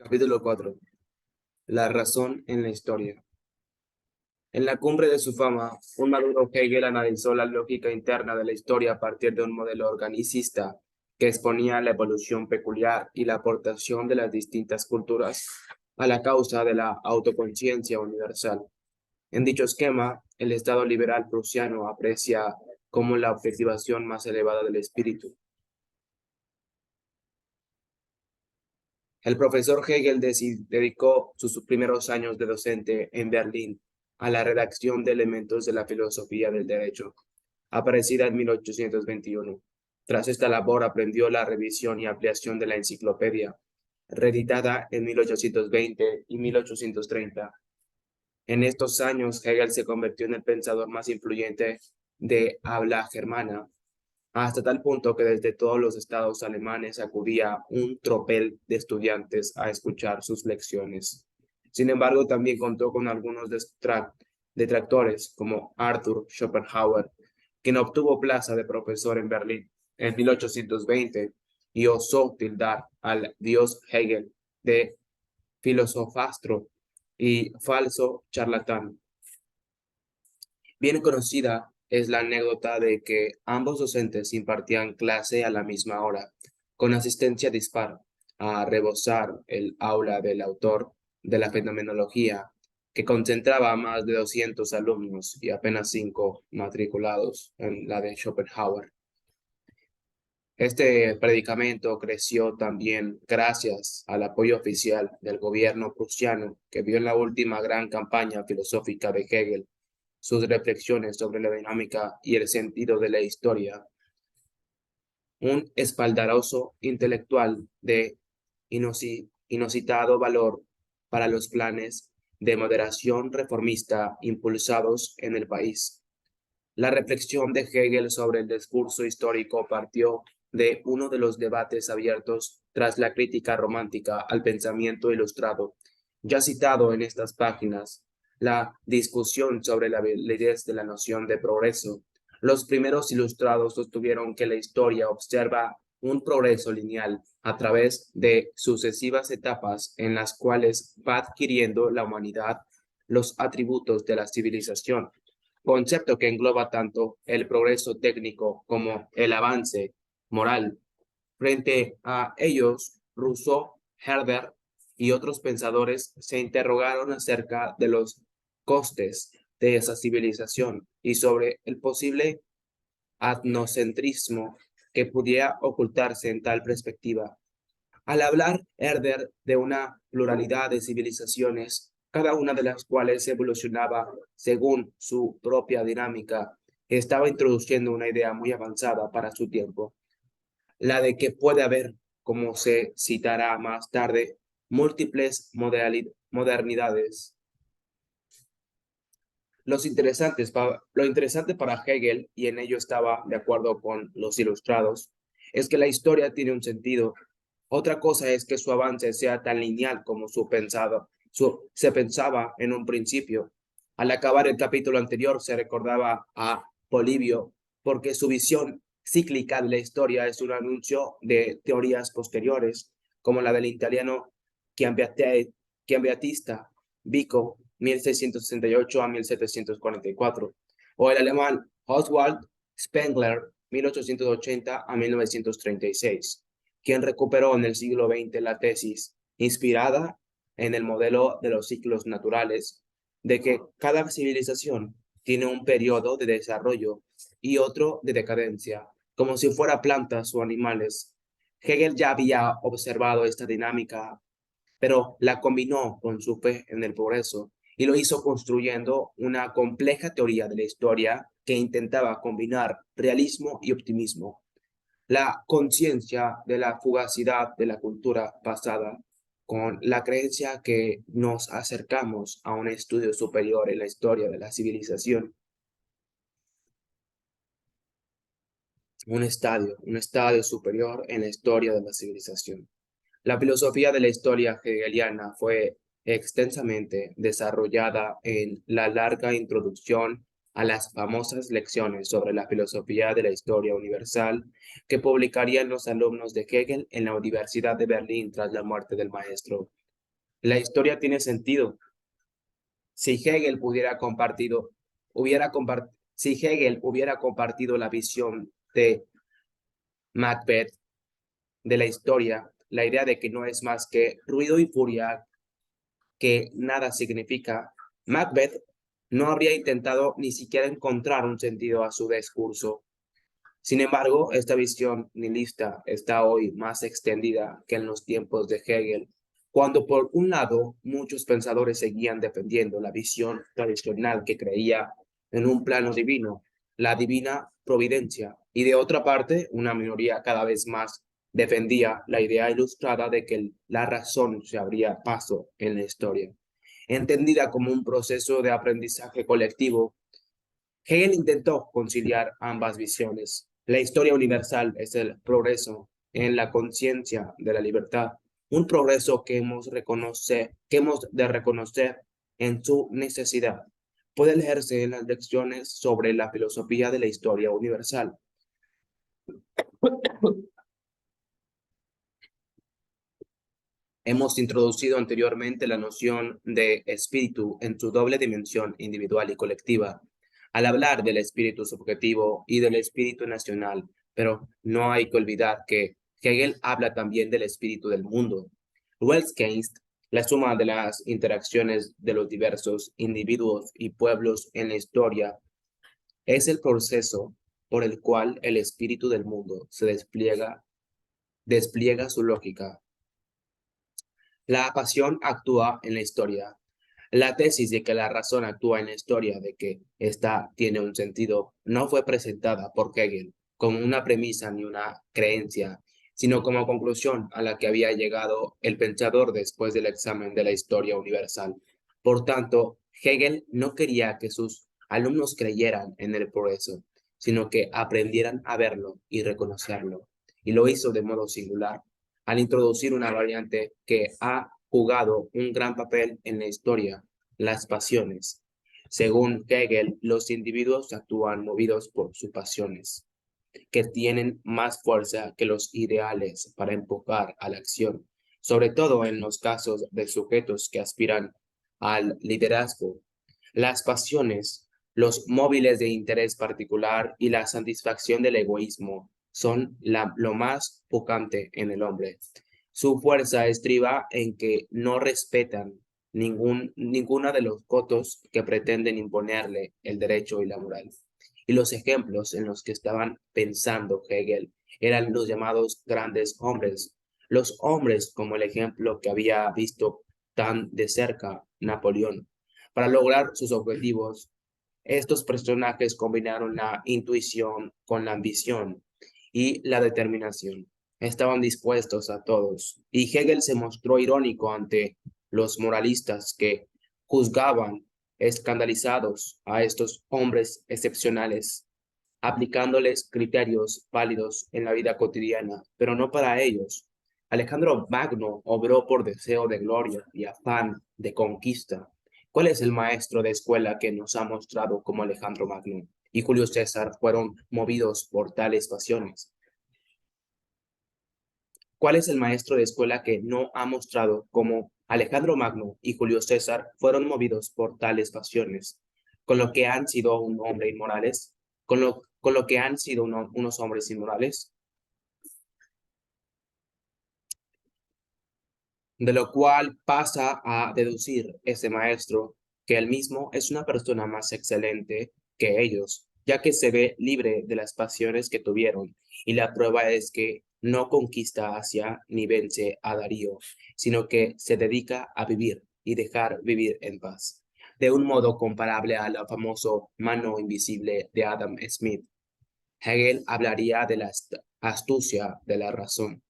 Capítulo 4. La razón en la historia. En la cumbre de su fama, un maduro Hegel analizó la lógica interna de la historia a partir de un modelo organicista que exponía la evolución peculiar y la aportación de las distintas culturas a la causa de la autoconciencia universal. En dicho esquema, el Estado liberal prusiano aprecia como la objetivación más elevada del espíritu. El profesor Hegel dedicó sus primeros años de docente en Berlín a la redacción de elementos de la filosofía del derecho, aparecida en 1821. Tras esta labor aprendió la revisión y ampliación de la enciclopedia, reeditada en 1820 y 1830. En estos años, Hegel se convirtió en el pensador más influyente de habla germana, hasta tal punto que desde todos los estados alemanes acudía un tropel de estudiantes a escuchar sus lecciones. Sin embargo, también contó con algunos detractores, como Arthur Schopenhauer, quien obtuvo plaza de profesor en Berlín en 1820 y osó tildar al dios Hegel de filosofastro y falso charlatán. Bien conocida es la anécdota de que ambos docentes impartían clase a la misma hora, con asistencia dispar, a rebosar el aula del autor de la fenomenología, que concentraba a más de 200 alumnos y apenas 5 matriculados en la de Schopenhauer. Este predicamento creció también gracias al apoyo oficial del gobierno prusiano, que vio en la última gran campaña filosófica de Hegel sus reflexiones sobre la dinámica y el sentido de la historia, un espaldarazo intelectual de inusitado valor para los planes de moderación reformista impulsados en el país. La reflexión de Hegel sobre el discurso histórico partió de uno de los debates abiertos tras la crítica romántica al pensamiento ilustrado, ya citado en estas páginas, la discusión sobre la validez de la noción de progreso. Los primeros ilustrados sostuvieron que la historia observa un progreso lineal a través de sucesivas etapas en las cuales va adquiriendo la humanidad los atributos de la civilización, concepto que engloba tanto el progreso técnico como el avance moral. Frente a ellos, Rousseau, Herder y otros pensadores se interrogaron acerca de los costes de esa civilización y sobre el posible etnocentrismo que pudiera ocultarse en tal perspectiva. Al hablar Herder de una pluralidad de civilizaciones, cada una de las cuales evolucionaba según su propia dinámica, estaba introduciendo una idea muy avanzada para su tiempo, la de que puede haber, como se citará más tarde, múltiples modernidades. Lo interesante para Hegel, y en ello estaba de acuerdo con los ilustrados, es que la historia tiene un sentido. Otra cosa es que su avance sea tan lineal como se pensaba en un principio. Al acabar el capítulo anterior se recordaba a Polibio porque su visión cíclica de la historia es un anuncio de teorías posteriores, como la del italiano Giambattista Vico, 1668 a 1744, o el alemán Oswald Spengler, 1880 a 1936, quien recuperó en el siglo XX la tesis, inspirada en el modelo de los ciclos naturales, de que cada civilización tiene un periodo de desarrollo y otro de decadencia, como si fuera plantas o animales. Hegel ya había observado esta dinámica, pero la combinó con su fe en el progreso y lo hizo construyendo una compleja teoría de la historia que intentaba combinar realismo y optimismo, la conciencia de la fugacidad de la cultura pasada con la creencia que nos acercamos a un estudio superior en la historia de la civilización, un estadio superior en la historia de la civilización. La filosofía de la historia hegeliana fue extensamente desarrollada en la larga introducción a las famosas lecciones sobre la filosofía de la historia universal que publicarían los alumnos de Hegel en la Universidad de Berlín tras la muerte del maestro. La historia tiene sentido. Si Hegel si Hegel hubiera compartido la visión de Macbeth de la historia, la idea de que no es más que ruido y furia, que nada significa, Macbeth no habría intentado ni siquiera encontrar un sentido a su discurso. Sin embargo, esta visión nihilista está hoy más extendida que en los tiempos de Hegel, cuando por un lado muchos pensadores seguían defendiendo la visión tradicional que creía en un plano divino, la divina providencia, y de otra parte una minoría cada vez más defendía la idea ilustrada de que la razón se abría paso en la historia, entendida como un proceso de aprendizaje colectivo. Hegel intentó conciliar ambas visiones. La historia universal es el progreso en la conciencia de la libertad, un progreso que hemos de reconocer en su necesidad. Puede leerse en las lecciones sobre la filosofía de la historia universal. Hemos introducido anteriormente la noción de espíritu en su doble dimensión individual y colectiva, al hablar del espíritu subjetivo y del espíritu nacional, pero no hay que olvidar que Hegel habla también del espíritu del mundo. Weltgeist, la suma de las interacciones de los diversos individuos y pueblos en la historia, es el proceso por el cual el espíritu del mundo se despliega su lógica. La pasión actúa en la historia. La tesis de que la razón actúa en la historia, de que ésta tiene un sentido, no fue presentada por Hegel como una premisa ni una creencia, sino como conclusión a la que había llegado el pensador después del examen de la historia universal. Por tanto, Hegel no quería que sus alumnos creyeran en el progreso, sino que aprendieran a verlo y reconocerlo. Y lo hizo de modo singular al introducir una variante que ha jugado un gran papel en la historia, las pasiones. Según Hegel, los individuos actúan movidos por sus pasiones, que tienen más fuerza que los ideales para empujar a la acción, sobre todo en los casos de sujetos que aspiran al liderazgo. Las pasiones, los móviles de interés particular y la satisfacción del egoísmo son lo más pujante en el hombre. Su fuerza estriba en que no respetan ninguna de los cotos que pretenden imponerle el derecho y la moral. Y los ejemplos en los que estaban pensando Hegel eran los llamados grandes hombres, los hombres como el ejemplo que había visto tan de cerca Napoleón. Para lograr sus objetivos, estos personajes combinaron la intuición con la ambición y la determinación. Estaban dispuestos a todos. Y Hegel se mostró irónico ante los moralistas que juzgaban escandalizados a estos hombres excepcionales, aplicándoles criterios válidos en la vida cotidiana, pero no para ellos. Alejandro Magno obró por deseo de gloria y afán de conquista. ¿Cuál es el maestro de escuela que nos ha mostrado como Alejandro Magno y Julio César fueron movidos por tales pasiones? ¿Cuál es el maestro de escuela que no ha mostrado cómo Alejandro Magno y Julio César fueron movidos por tales pasiones, con lo que han sido un hombre inmorales, con lo que han sido unos hombres inmorales? De lo cual pasa a deducir ese maestro que él mismo es una persona más excelente que ellos, ya que se ve libre de las pasiones que tuvieron, y la prueba es que no conquista Asia ni vence a Darío, sino que se dedica a vivir y dejar vivir en paz, de un modo comparable a la famoso mano invisible de Adam Smith. Hegel hablaría de la astucia de la razón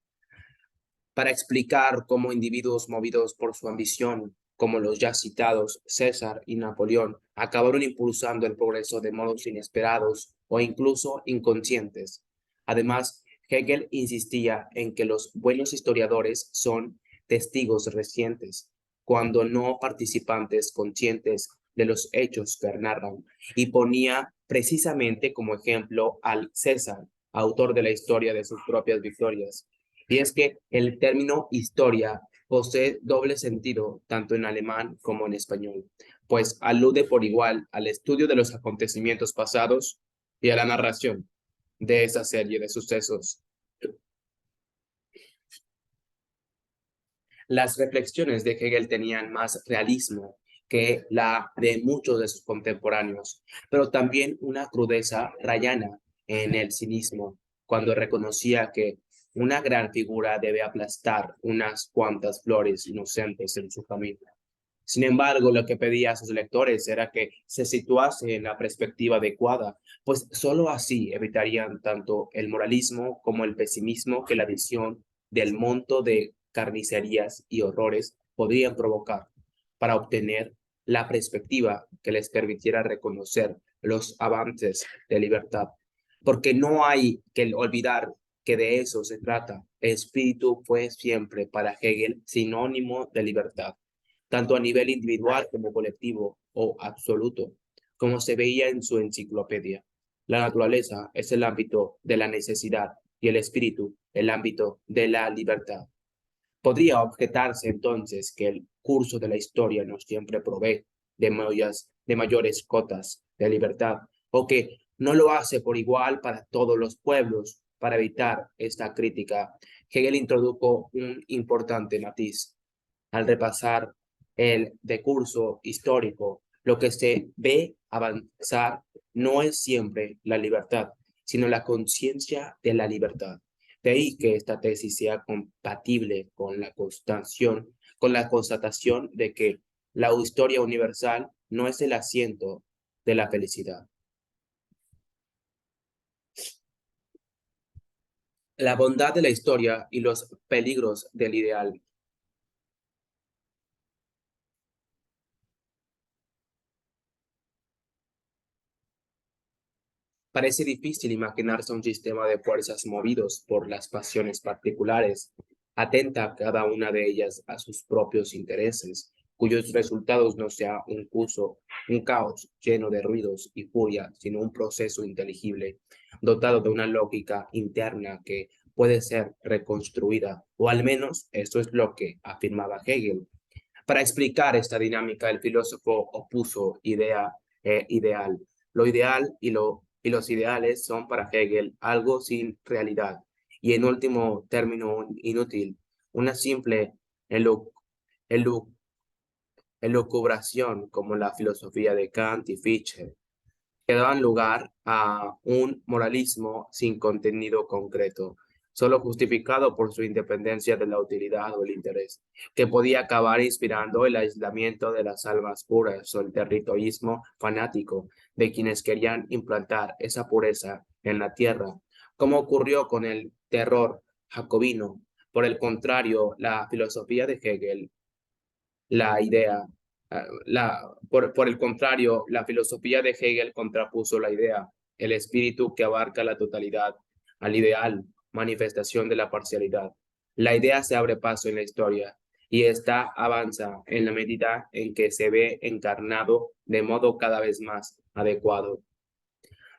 para explicar cómo individuos movidos por su ambición, como los ya citados César y Napoleón, acabaron impulsando el progreso de modos inesperados o incluso inconscientes. Además, Hegel insistía en que los buenos historiadores son testigos recientes, cuando no participantes conscientes de los hechos que narran, y ponía precisamente como ejemplo al César, autor de la historia de sus propias victorias. Y es que el término historia posee doble sentido tanto en alemán como en español, pues alude por igual al estudio de los acontecimientos pasados y a la narración de esa serie de sucesos. Las reflexiones de Hegel tenían más realismo que la de muchos de sus contemporáneos, pero también una crudeza rayana en el cinismo, cuando reconocía que una gran figura debe aplastar unas cuantas flores inocentes en su camino. Sin embargo, lo que pedía a sus lectores era que se situase en la perspectiva adecuada, pues sólo así evitarían tanto el moralismo como el pesimismo que la visión del monto de carnicerías y horrores podrían provocar, para obtener la perspectiva que les permitiera reconocer los avances de libertad. Porque no hay que olvidar que de eso se trata. El espíritu fue siempre para Hegel sinónimo de libertad tanto a nivel individual como colectivo o absoluto, como se veía en su enciclopedia. La naturaleza es el ámbito de la necesidad y el espíritu el ámbito de la libertad. Podría objetarse entonces que el curso de la historia no siempre provee de mayores cotas de libertad, o que no lo hace por igual para todos los pueblos. Para evitar esta crítica, Hegel introdujo un importante matiz al repasar el decurso histórico, lo que se ve avanzar no es siempre la libertad, sino la conciencia de la libertad. De ahí que esta tesis sea compatible con la constatación de que la historia universal no es el asiento de la felicidad. La bondad de la historia y los peligros del ideal. Parece difícil imaginarse un sistema de fuerzas movidos por las pasiones particulares, atenta cada una de ellas a sus propios intereses, cuyos resultados no sea un caos lleno de ruidos y furia, sino un proceso inteligible, dotado de una lógica interna que puede ser reconstruida, o al menos eso es lo que afirmaba Hegel. Para explicar esta dinámica, el filósofo opuso idea e ideal. Lo ideal y los ideales son para Hegel algo sin realidad y en último término inútil, una simple elu- elu- elucubración como la filosofía de Kant y Fichte, que daban lugar a un moralismo sin contenido concreto, solo justificado por su independencia de la utilidad o el interés, que podía acabar inspirando el aislamiento de las almas puras o el territorismo fanático de quienes querían implantar esa pureza en la tierra, como ocurrió con el terror jacobino. Por el contrario, la filosofía de Hegel la idea. Por el contrario, la filosofía de Hegel contrapuso la idea, el espíritu que abarca la totalidad, al ideal, manifestación de la parcialidad. La idea se abre paso en la historia y esta avanza en la medida en que se ve encarnado de modo cada vez más adecuado.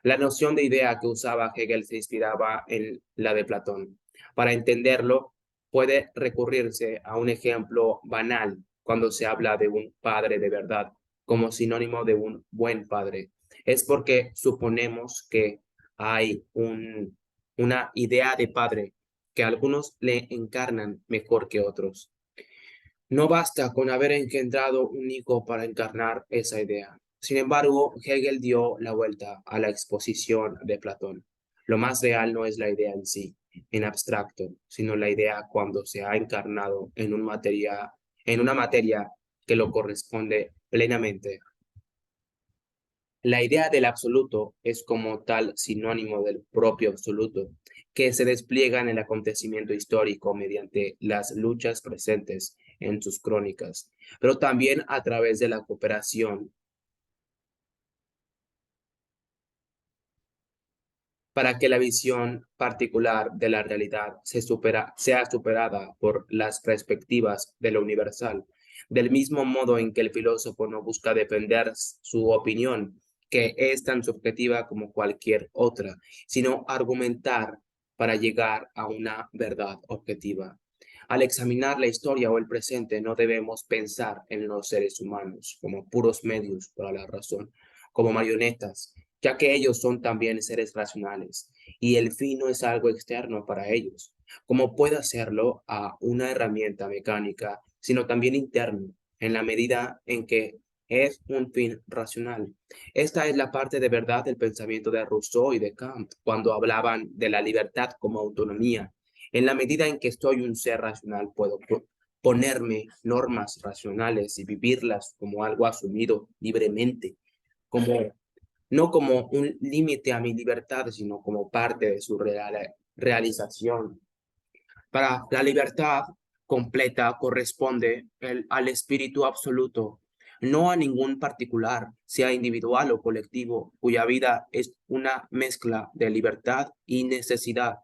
La noción de idea que usaba Hegel se inspiraba en la de Platón. Para entenderlo, puede recurrirse a un ejemplo banal cuando se habla de un padre de verdad como sinónimo de un buen padre. Es porque suponemos que hay una idea de padre que algunos le encarnan mejor que otros. No basta con haber engendrado un hijo para encarnar esa idea. Sin embargo, Hegel dio la vuelta a la exposición de Platón. Lo más real no es la idea en sí, en abstracto, sino la idea cuando se ha encarnado en una materia que lo corresponde plenamente. La idea del absoluto es como tal sinónimo del propio absoluto, que se despliega en el acontecimiento histórico mediante las luchas presentes en sus crónicas, pero también a través de la cooperación para que la visión particular de la realidad sea superada por las perspectivas de lo universal, del mismo modo en que el filósofo no busca defender su opinión, que es tan subjetiva como cualquier otra, sino argumentar para llegar a una verdad objetiva. Al examinar la historia o el presente, no debemos pensar en los seres humanos como puros medios para la razón, como marionetas, ya que ellos son también seres racionales y el fin no es algo externo para ellos, como puede hacerlo a una herramienta mecánica, sino también interno, en la medida en que es un fin racional. Esta es la parte de verdad del pensamiento de Rousseau y de Kant cuando hablaban de la libertad como autonomía. En la medida en que soy un ser racional, puedo ponerme normas racionales y vivirlas como algo asumido libremente, como no como un límite a mi libertad, sino como parte de su realización. Para la libertad completa corresponde al espíritu absoluto, no a ningún particular, sea individual o colectivo, cuya vida es una mezcla de libertad y necesidad.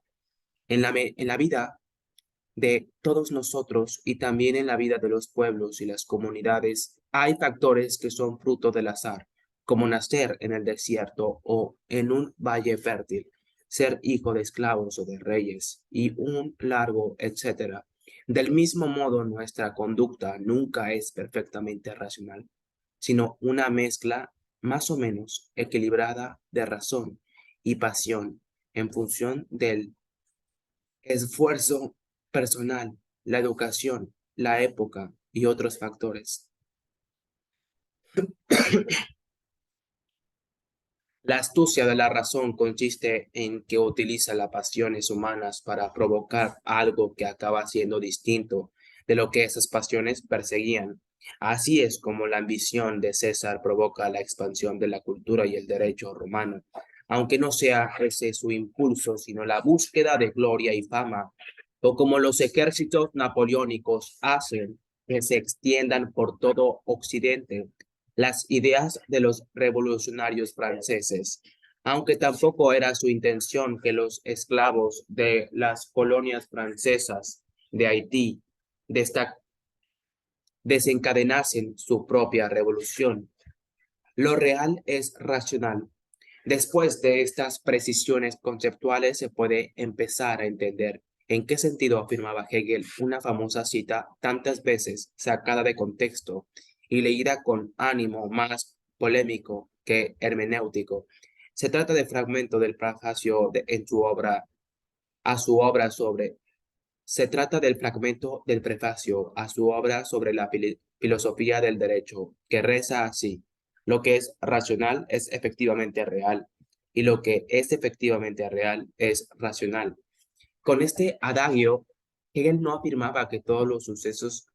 En la vida de todos nosotros y también en la vida de los pueblos y las comunidades, hay factores que son fruto del azar, como nacer en el desierto o en un valle fértil, ser hijo de esclavos o de reyes, y un largo etcétera. Del mismo modo, nuestra conducta nunca es perfectamente racional, sino una mezcla más o menos equilibrada de razón y pasión en función del esfuerzo personal, la educación, la época y otros factores. La astucia de la razón consiste en que utiliza las pasiones humanas para provocar algo que acaba siendo distinto de lo que esas pasiones perseguían. Así es como la ambición de César provoca la expansión de la cultura y el derecho romano, aunque no sea ese su impulso, sino la búsqueda de gloria y fama, o como los ejércitos napoleónicos hacen que se extiendan por todo Occidente las ideas de los revolucionarios franceses, aunque tampoco era su intención que los esclavos de las colonias francesas de Haití desencadenasen su propia revolución. Lo real es racional. Después de estas precisiones conceptuales se puede empezar a entender en qué sentido afirmaba Hegel una famosa cita tantas veces sacada de contexto y leída con ánimo más polémico que hermenéutico. Se trata de fragmento del prefacio en su obra a su obra sobre se trata del fragmento del prefacio a su obra sobre la filosofía del derecho, que reza así: lo que es racional es efectivamente real, y lo que es efectivamente real es racional. Con este adagio, Hegel no afirmaba que todos los sucesos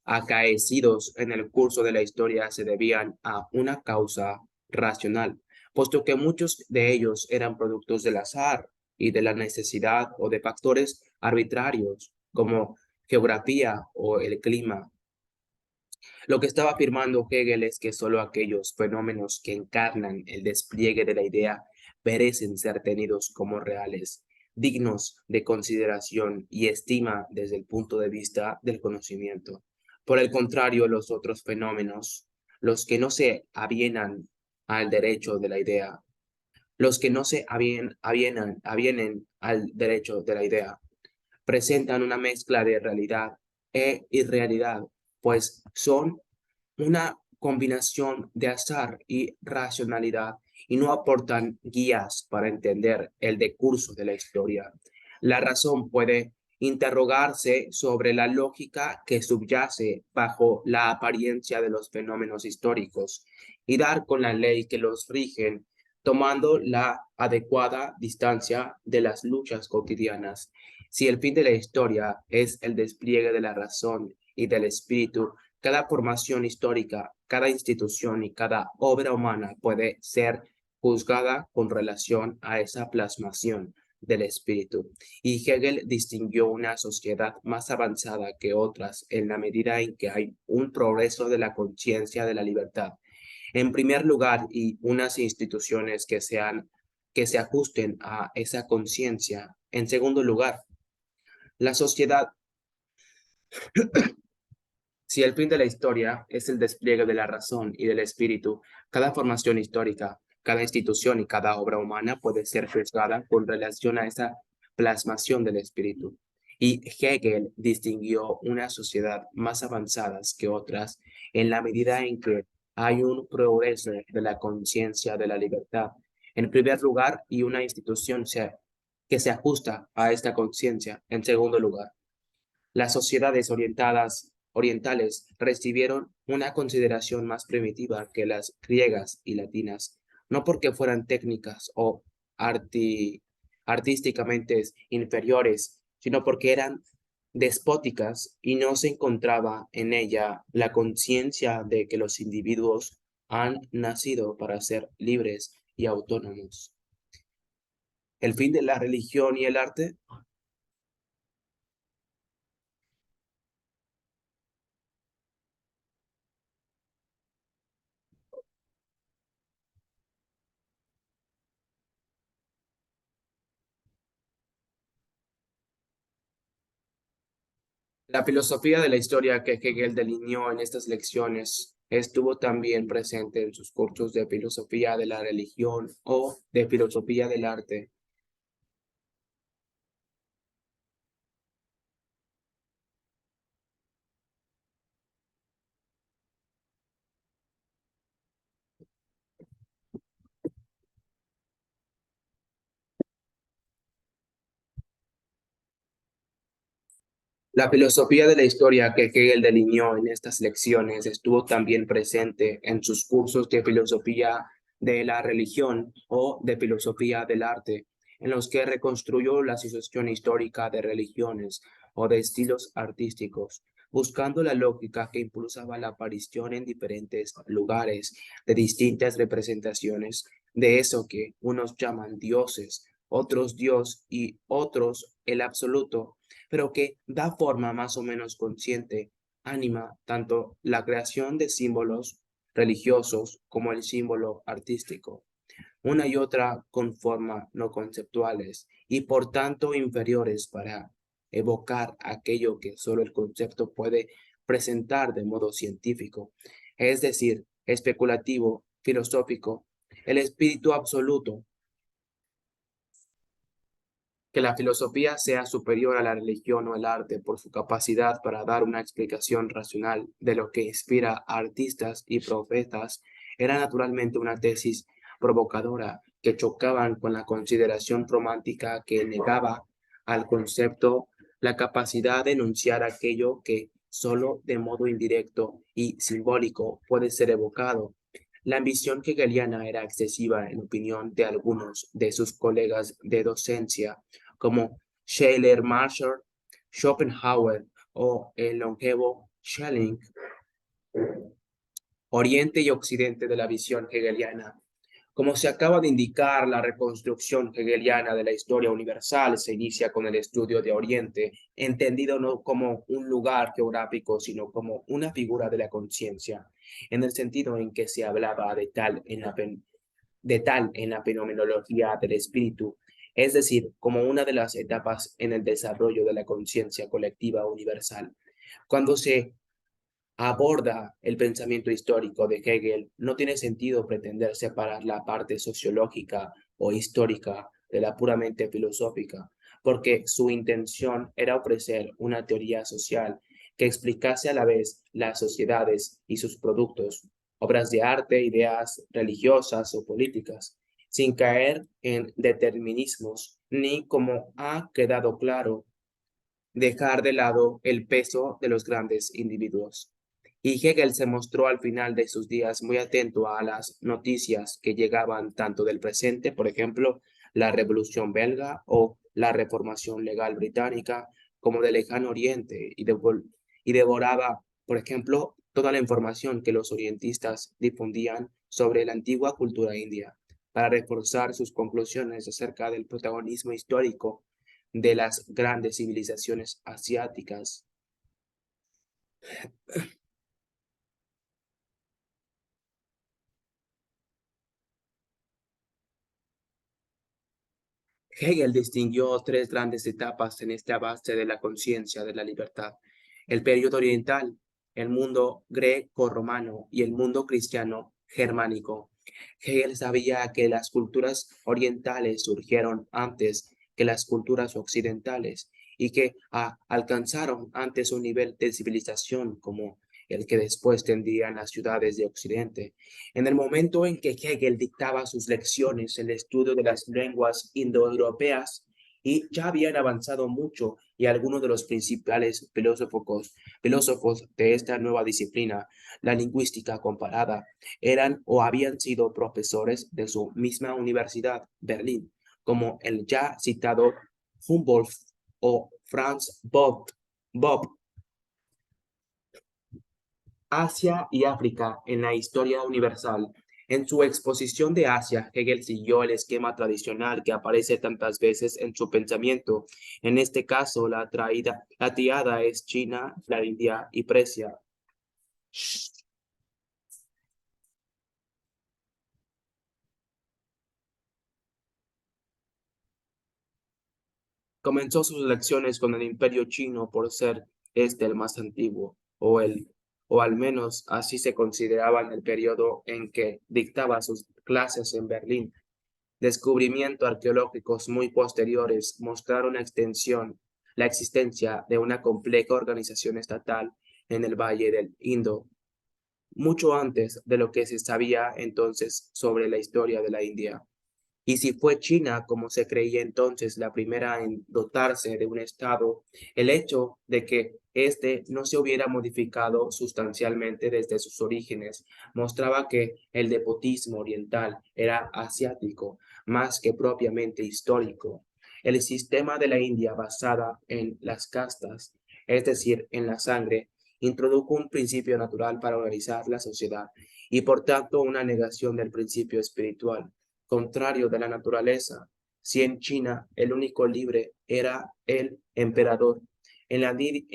acaecidos en el curso de la historia se debían a una causa racional, puesto que muchos de ellos eran productos del azar y de la necesidad o de factores arbitrarios como geografía o el clima. Lo que estaba afirmando Hegel es que solo aquellos fenómenos que encarnan el despliegue de la idea merecen ser tenidos como reales, dignos de consideración y estima desde el punto de vista del conocimiento. Por el contrario, los otros fenómenos, los que no se avienan al derecho de la idea, los que no se avienen al derecho de la idea, presentan una mezcla de realidad e irrealidad, pues son una combinación de azar y racionalidad y no aportan guías para entender el decurso de la historia. La razón puede interrogarse sobre la lógica que subyace bajo la apariencia de los fenómenos históricos y dar con la ley que los rigen, tomando la adecuada distancia de las luchas cotidianas. Si el fin de la historia es el despliegue de la razón y del espíritu, cada formación histórica, cada institución y cada obra humana puede ser juzgada con relación a esa plasmación del espíritu. Y Hegel distinguió una sociedad más avanzada que otras en la medida en que hay un progreso de la conciencia de la libertad. En primer lugar, y unas instituciones que se ajusten a esa conciencia. En segundo lugar, la sociedad. Si el fin de la historia es el despliegue de la razón y del espíritu, cada formación histórica, cada institución y cada obra humana puede ser juzgada con relación a esa plasmación del espíritu. Y Hegel distinguió unas sociedades más avanzadas que otras en la medida en que hay un progreso de la conciencia de la libertad, en primer lugar, y una institución que se ajusta a esta conciencia, en segundo lugar. Las sociedades orientales recibieron una consideración más primitiva que las griegas y latinas, no porque fueran técnicas o arti- artísticamente inferiores, sino porque eran despóticas y no se encontraba en ella la conciencia de que los individuos han nacido para ser libres y autónomos. El fin de la religión y el arte. La filosofía de la historia que Hegel delineó en estas lecciones estuvo también presente en sus cursos de filosofía de la religión o de filosofía del arte. La filosofía de la historia que Hegel delineó en estas lecciones estuvo también presente en sus cursos de filosofía de la religión o de filosofía del arte, en los que reconstruyó la situación histórica de religiones o de estilos artísticos, buscando la lógica que impulsaba la aparición en diferentes lugares de distintas representaciones de eso que unos llaman dioses, otros Dios y otros el absoluto, pero que da forma más o menos consciente, anima tanto la creación de símbolos religiosos como el símbolo artístico, una y otra con forma no conceptuales y por tanto inferiores para evocar aquello que solo el concepto puede presentar de modo científico, es decir, especulativo, filosófico, el espíritu absoluto. Que la filosofía sea superior a la religión o el arte por su capacidad para dar una explicación racional de lo que inspira a artistas y profetas era naturalmente una tesis provocadora que chocaban con la consideración romántica que negaba al concepto la capacidad de enunciar aquello que solo de modo indirecto y simbólico puede ser evocado. La ambición hegeliana era excesiva en opinión de algunos de sus colegas de docencia como Schiller Marshall, Schopenhauer o el longevo Schelling, Oriente y Occidente de la visión hegeliana. Como se acaba de indicar, la reconstrucción hegeliana de la historia universal se inicia con el estudio de Oriente, entendido no como un lugar geográfico, sino como una figura de la conciencia, en el sentido en que se hablaba de tal en la fenomenología del espíritu, es decir, como una de las etapas en el desarrollo de la conciencia colectiva universal. Cuando se aborda el pensamiento histórico de Hegel, no tiene sentido pretender separar la parte sociológica o histórica de la puramente filosófica, porque su intención era ofrecer una teoría social que explicase a la vez las sociedades y sus productos, obras de arte, ideas religiosas o políticas, sin caer en determinismos ni, como ha quedado claro, dejar de lado el peso de los grandes individuos. Y Hegel se mostró al final de sus días muy atento a las noticias que llegaban tanto del presente, por ejemplo, la Revolución Belga o la Reformación Legal Británica, como del lejano Oriente, y devoraba, por ejemplo, toda la información que los orientistas difundían sobre la antigua cultura india, para reforzar sus conclusiones acerca del protagonismo histórico de las grandes civilizaciones asiáticas. Hegel distinguió tres grandes etapas en este avance de la conciencia de la libertad: el periodo oriental, el mundo greco-romano y el mundo cristiano germánico. Hegel sabía que las culturas orientales surgieron antes que las culturas occidentales y que alcanzaron antes un nivel de civilización como el que después tendrían las ciudades de Occidente. En el momento en que Hegel dictaba sus lecciones, el estudio de las lenguas indoeuropeas y ya habían avanzado mucho y algunos de los principales filósofos de esta nueva disciplina, la lingüística comparada, eran o habían sido profesores de su misma universidad, Berlín, como el ya citado Humboldt o Franz Bob. Asia y África en la historia universal. En su exposición de Asia, Hegel siguió el esquema tradicional que aparece tantas veces en su pensamiento. En este caso, la triada es China, la India y Persia. Comenzó sus lecciones con el Imperio Chino por ser este el más antiguo, o al menos así se consideraba en el periodo en que dictaba sus clases en Berlín. Descubrimientos arqueológicos muy posteriores mostraron la existencia de una compleja organización estatal en el Valle del Indo, mucho antes de lo que se sabía entonces sobre la historia de la India. Y si fue China, como se creía entonces, la primera en dotarse de un Estado, el hecho de que éste no se hubiera modificado sustancialmente desde sus orígenes mostraba que el despotismo oriental era asiático, más que propiamente histórico. El sistema de la India basada en las castas, es decir, en la sangre, introdujo un principio natural para organizar la sociedad y por tanto una negación del principio espiritual contrario de la naturaleza. Si en China el único libre era el emperador, en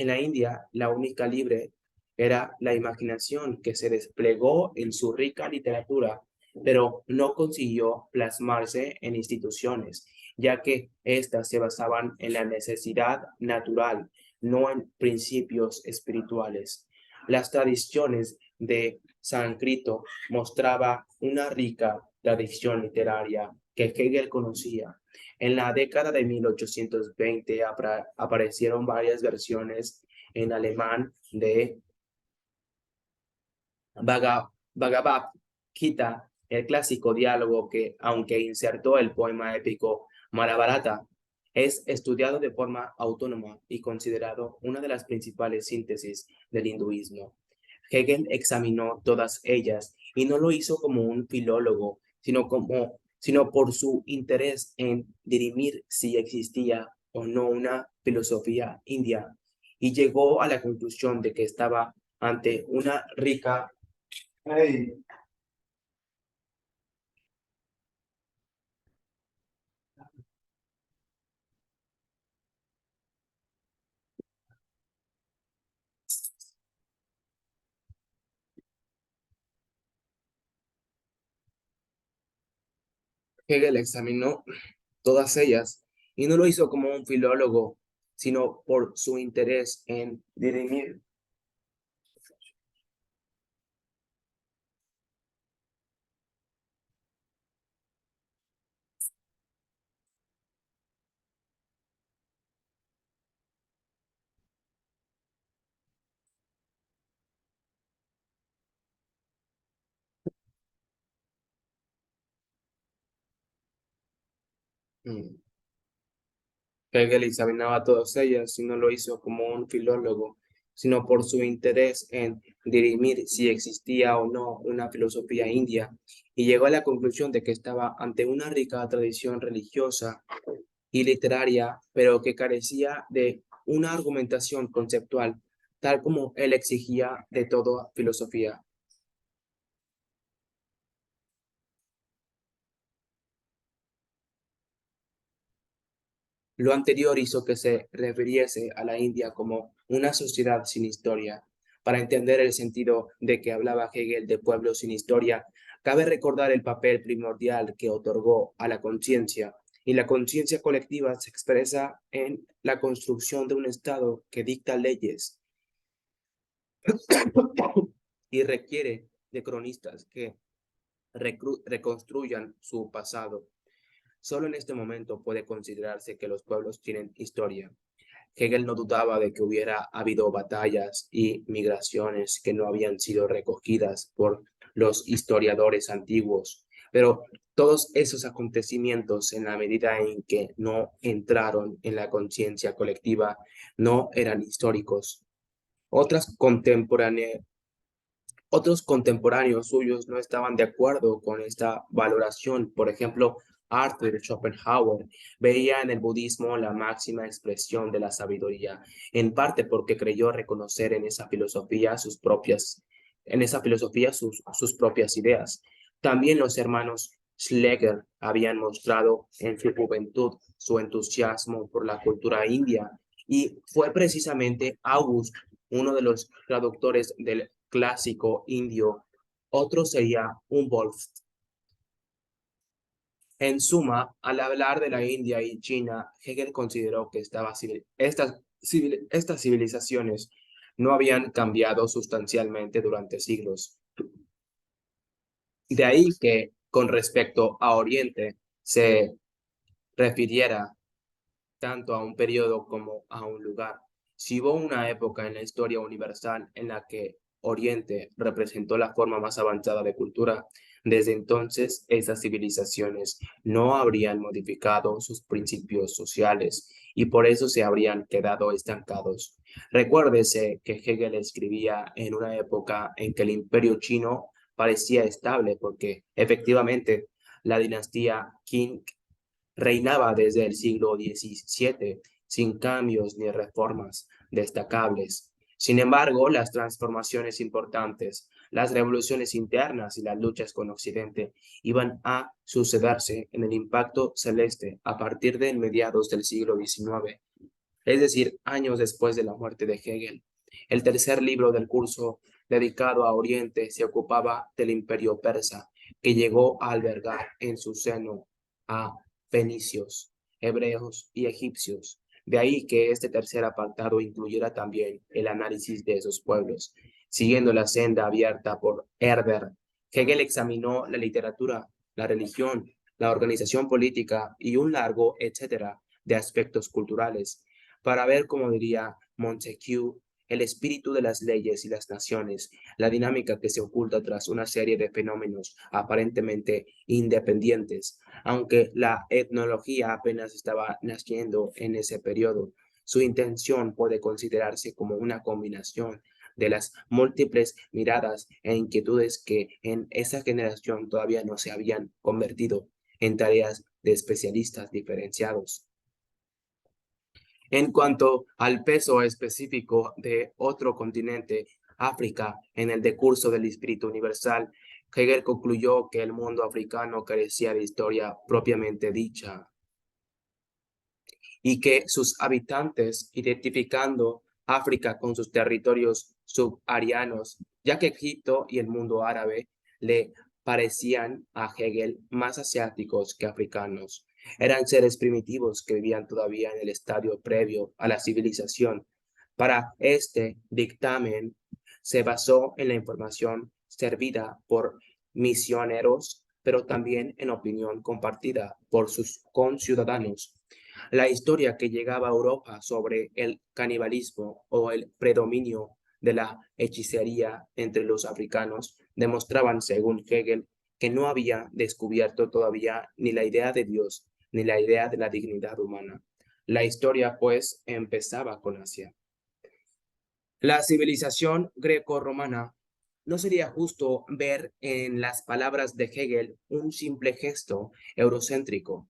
la India la única libre era la imaginación que se desplegó en su rica literatura, pero no consiguió plasmarse en instituciones, ya que éstas se basaban en la necesidad natural, no en principios espirituales. Las tradiciones de sánscrito mostraba una rica tradición literaria que Hegel conocía. En la década de 1820 aparecieron varias versiones en alemán de Bhagavad Gita, el clásico diálogo que, aunque insertó el poema épico Mahabharata, es estudiado de forma autónoma y considerado una de las principales síntesis del hinduismo. Hegel examinó todas ellas y no lo hizo como un filólogo, sino por su interés en dirimir si existía o no una filosofía india, y llegó a la conclusión de que estaba ante una rica. Hey. Hegel examinó todas ellas y no lo hizo como un filólogo, sino por su interés en dirimir. Mm. Hegel examinaba todas ellas y no lo hizo como un filólogo, sino por su interés en dirimir si existía o no una filosofía india, y llegó a la conclusión de que estaba ante una rica tradición religiosa y literaria, pero que carecía de una argumentación conceptual, tal como él exigía de toda filosofía. Lo anterior hizo que se refiriese a la India como una sociedad sin historia. Para entender el sentido de que hablaba Hegel de pueblos sin historia, cabe recordar el papel primordial que otorgó a la conciencia, y la conciencia colectiva se expresa en la construcción de un Estado que dicta leyes y requiere de cronistas que reconstruyan su pasado. Solo en este momento puede considerarse que los pueblos tienen historia. Hegel no dudaba de que hubiera habido batallas y migraciones que no habían sido recogidas por los historiadores antiguos, pero todos esos acontecimientos, en la medida en que no entraron en la conciencia colectiva, no eran históricos. Otras contemporáneas Otros contemporáneos suyos no estaban de acuerdo con esta valoración. Por ejemplo, Arthur Schopenhauer veía en el budismo la máxima expresión de la sabiduría, en parte porque creyó reconocer en esa filosofía sus propias ideas. También los hermanos Schlegel habían mostrado en su juventud su entusiasmo por la cultura india y fue precisamente August, uno de los traductores del clásico indio, otro sería Humboldt. En suma, al hablar de la India y China, Hegel consideró que estas civilizaciones no habían cambiado sustancialmente durante siglos. De ahí que, con respecto a Oriente, se refiriera tanto a un periodo como a un lugar. Si hubo una época en la historia universal en la que Oriente representó la forma más avanzada de cultura, desde entonces esas civilizaciones no habrían modificado sus principios sociales y por eso se habrían quedado estancados. Recuérdese que Hegel escribía en una época en que el imperio chino parecía estable porque efectivamente la dinastía Qing reinaba desde el siglo XVII sin cambios ni reformas destacables. Sin embargo, las transformaciones importantes, las revoluciones internas y las luchas con Occidente iban a sucederse en el impacto celeste a partir de mediados del siglo XIX, es decir, años después de la muerte de Hegel. El tercer libro del curso dedicado a Oriente se ocupaba del imperio persa, que llegó a albergar en su seno a fenicios, hebreos y egipcios. De ahí que este tercer apartado incluyera también el análisis de esos pueblos. Siguiendo la senda abierta por Herder, Hegel examinó la literatura, la religión, la organización política y un largo etcétera de aspectos culturales para ver, como diría Montesquieu, el espíritu de las leyes y las naciones, la dinámica que se oculta tras una serie de fenómenos aparentemente independientes. Aunque la etnología apenas estaba naciendo en ese periodo, su intención puede considerarse como una combinación de las múltiples miradas e inquietudes que en esa generación todavía no se habían convertido en tareas de especialistas diferenciados. En cuanto al peso específico de otro continente, África, en el decurso del espíritu universal, Hegel concluyó que el mundo africano carecía de historia propiamente dicha y que sus habitantes, identificando África con sus territorios subarianos, ya que Egipto y el mundo árabe le parecían a Hegel más asiáticos que africanos. Eran seres primitivos que vivían todavía en el estadio previo a la civilización. Para este dictamen se basó en la información servida por misioneros, pero también en opinión compartida por sus conciudadanos. La historia que llegaba a Europa sobre el canibalismo o el predominio de la hechicería entre los africanos demostraban, según Hegel, que no había descubierto todavía ni la idea de Dios ni la idea de la dignidad humana. La historia, pues, empezaba con Asia. La civilización greco-romana no sería justo ver en las palabras de Hegel un simple gesto eurocéntrico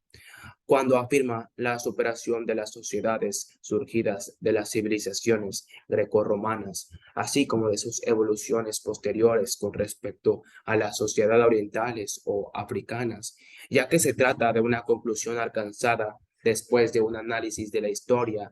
cuando afirma la superación de las sociedades surgidas de las civilizaciones grecorromanas, así como de sus evoluciones posteriores con respecto a las sociedades orientales o africanas, ya que se trata de una conclusión alcanzada después de un análisis de la historia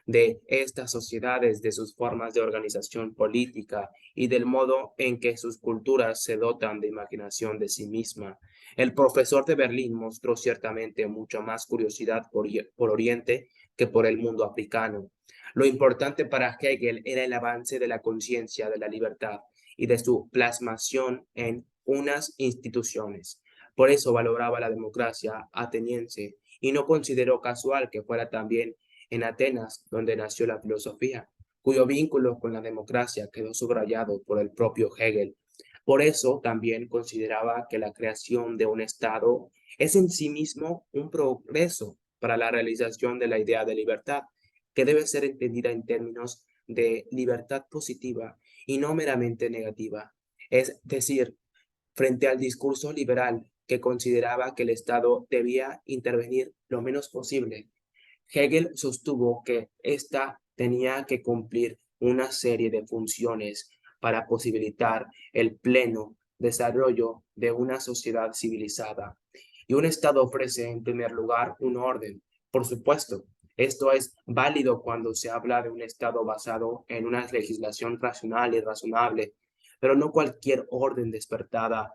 de estas sociedades, de sus formas de organización política y del modo en que sus culturas se dotan de imaginación de sí misma. El profesor de Berlín mostró ciertamente mucha más curiosidad por Oriente que por el mundo africano. Lo importante para Hegel era el avance de la conciencia de la libertad y de su plasmación en unas instituciones. Por eso valoraba la democracia ateniense y no consideró casual que fuera también en Atenas, donde nació la filosofía, cuyo vínculo con la democracia quedó subrayado por el propio Hegel. Por eso también consideraba que la creación de un Estado es en sí mismo un progreso para la realización de la idea de libertad, que debe ser entendida en términos de libertad positiva y no meramente negativa. Es decir, frente al discurso liberal que consideraba que el Estado debía intervenir lo menos posible, Hegel sostuvo que ésta tenía que cumplir una serie de funciones para posibilitar el pleno desarrollo de una sociedad civilizada. Y un Estado ofrece, en primer lugar, un orden. Por supuesto, esto es válido cuando se habla de un Estado basado en una legislación racional y razonable, pero no cualquier orden despertaba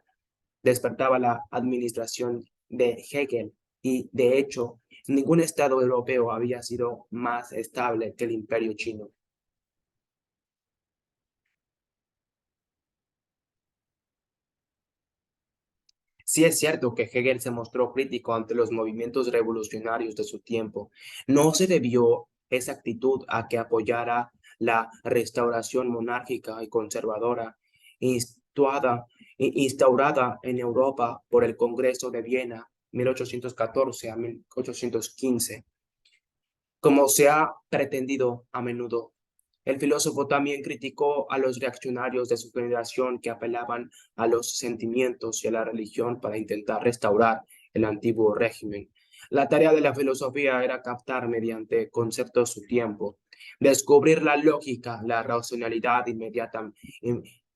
la administración de Hegel y, de hecho, ningún Estado europeo había sido más estable que el Imperio chino. Sí es cierto que Hegel se mostró crítico ante los movimientos revolucionarios de su tiempo. No se debió esa actitud a que apoyara la restauración monárquica y conservadora instaurada en Europa por el Congreso de Viena 1814 a 1815, como se ha pretendido a menudo. El filósofo también criticó a los reaccionarios de su generación que apelaban a los sentimientos y a la religión para intentar restaurar el antiguo régimen. La tarea de la filosofía era captar mediante conceptos su tiempo, descubrir la lógica, la racionalidad inmediata,